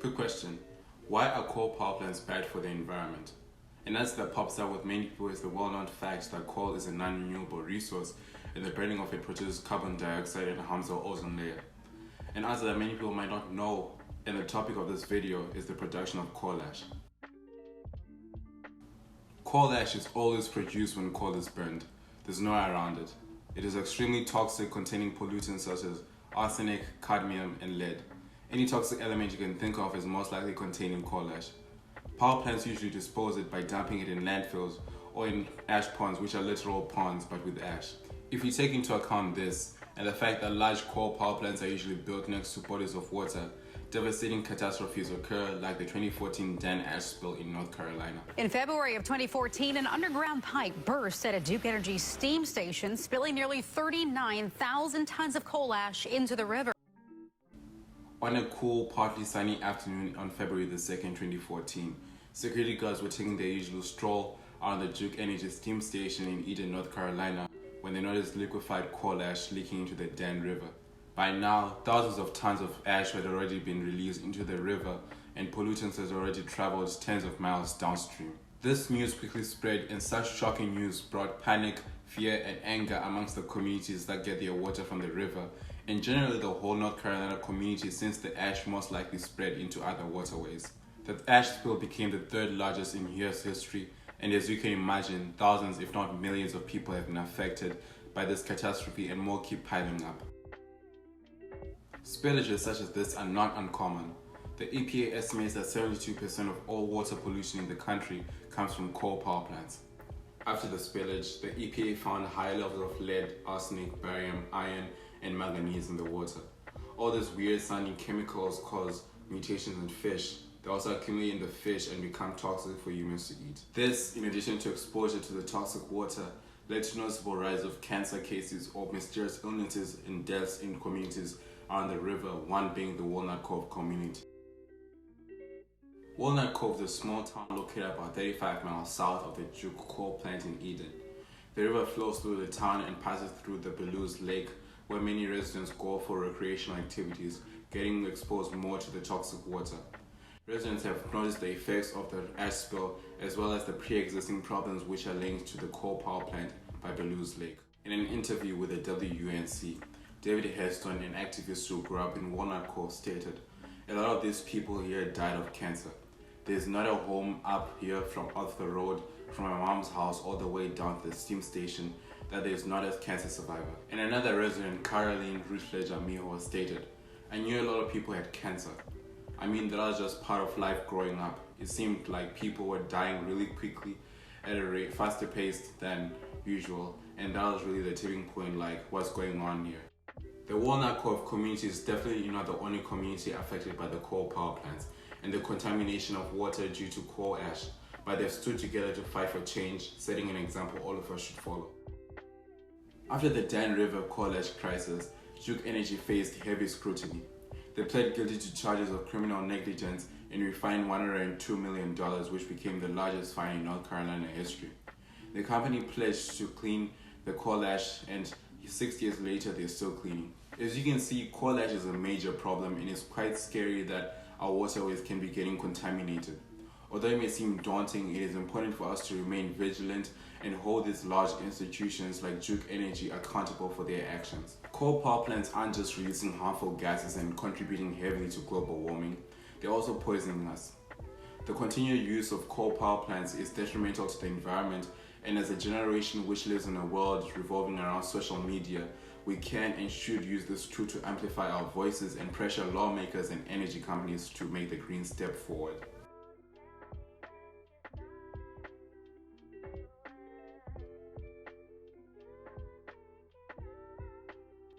Quick question. Why are coal power plants bad for the environment? An answer that pops out with many people is the well-known fact that coal is a non-renewable resource and the burning of it produces carbon dioxide and harms our ozone layer. An answer that many people might not know, and the topic of this video is the production of coal ash. Coal ash is always produced when coal is burned. There's no way around it. It is extremely toxic, containing pollutants such as arsenic, cadmium, and lead. Any toxic element you can think of is most likely contained in coal ash. Power plants usually dispose it by dumping it in landfills or in ash ponds, which are literal ponds but with ash. If you take into account this and the fact that large coal power plants are usually built next to bodies of water, devastating catastrophes occur like the 2014 Dan ash spill in North Carolina. In February of 2014, an underground pipe burst at a Duke Energy steam station, spilling nearly 39,000 tons of coal ash into the river. On a cool, partly sunny afternoon on February the 2nd, 2014, security guards were taking their usual stroll around the Duke Energy steam station in Eden, North Carolina, when they noticed liquefied coal ash leaking into the Dan River. By now, thousands of tons of ash had already been released into the river and pollutants had already traveled tens of miles downstream. This news quickly spread, and such shocking news brought panic, fear, and anger amongst the communities that get their water from the river, and generally the whole North Carolina community, since the ash most likely spread into other waterways. The ash spill became the third largest in US history, and as you can imagine, thousands if not millions of people have been affected by this catastrophe, and more keep piling up. Spillages such as this are not uncommon. The EPA estimates that 72% of all water pollution in the country comes from coal power plants. After the spillage, the EPA found high levels of lead, arsenic, barium, iron, and manganese in the water. All these weird sounding chemicals cause mutations in fish. They also accumulate in the fish and become toxic for humans to eat. This, in addition to exposure to the toxic water, led to noticeable rise of cancer cases or mysterious illnesses and deaths in communities around the river, one being the Walnut Cove community. Walnut Cove is a small town located about 35 miles south of the Duke coal plant in Eden. The river flows through the town and passes through the Belews Lake, where many residents go for recreational activities, getting exposed more to the toxic water. Residents have noticed the effects of the ash spill as well as the pre-existing problems which are linked to the coal power plant by Belews Lake. In an interview with the WUNC, David Heston, an activist who grew up in Walnut Cove, stated, "A lot of these people here died of cancer. There's not a home up here from off the road from my mom's house all the way down to the steam station that there's not a cancer survivor." And another resident, Caroline Ruthledger-Miho, stated, "I knew a lot of people had cancer. I mean, that was just part of life growing up. It seemed like people were dying really quickly at a rate faster paced than usual, and that was really the tipping point, like what's going on here." The Walnut Cove community is definitely not the only community affected by the coal power plants and the contamination of water due to coal ash, but they've stood together to fight for change, setting an example all of us should follow. After the Dan River coal ash crisis, Duke Energy faced heavy scrutiny. They pled guilty to charges of criminal negligence and were fined $102 million, which became the largest fine in North Carolina history. The company pledged to clean the coal ash, and 6 years later they're still cleaning. As you can see, coal ash is a major problem, and it's quite scary that our waterways can be getting contaminated. Although it may seem daunting, it is important for us to remain vigilant and hold these large institutions like Duke Energy accountable for their actions. Coal power plants aren't just releasing harmful gases and contributing heavily to global warming, they're also poisoning us. The continued use of coal power plants is detrimental to the environment, and as a generation which lives in a world revolving around social media, we can and should use this tool to amplify our voices and pressure lawmakers and energy companies to make the green step forward.